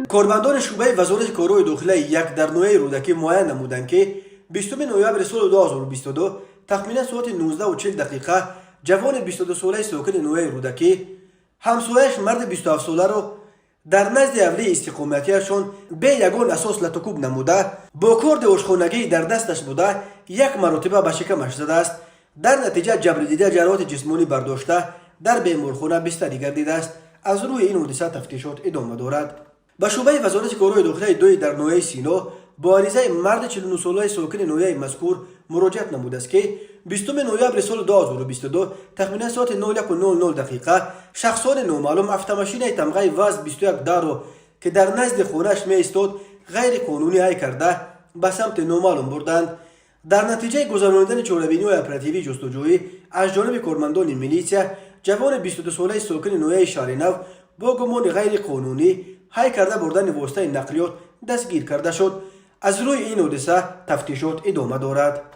کارمندان شعبه وزارت کارهای داخلی یک در نوع رودکی معین نمودند که 20 نوامبر سال 2022 تخمینا ساعت 19:40 جوان 22 ساله ساکن نوع رودکی همسایش مرد 27 ساله را در نزد اولی استقامتیشان به یگان اساس لطوکوب نموده با کارد آشخانگی در دستش بوده یک مرتبه به شکمش زده است. در نتیجه جبر دیده جراحت جسمانی برداشته در بیمارخانه بستری گردیده است. از روی این حادثه تفتیشات ادامه دارد. به شعبه وزارت کارهای داخلی 2 در نوحه سینا با عریضه مرد 49 ساله ساکن نوحه مذکور مراجعت نموده است که 20 نوامبر سال 2022 تخمینا ساعت 01:00 شخصان نامعلوم автомاشین تمغه وزن 21 را که در نزد خانه‌اش می ایستاد غیر قانونی حی کرده به سمت نامعلوم بردند. در نتیجه گذراندن چاره‌بینی و اپراتیوی جستجویی از جانب کارمندان میلیسیا جوان 22 ساله ساکن نوحه شهرنو با گمان غیر قانونی حی کرده بردن واسطه نقلیات دستگیر کرده شد. از روی این حادثه تفتیشات ادامه دارد.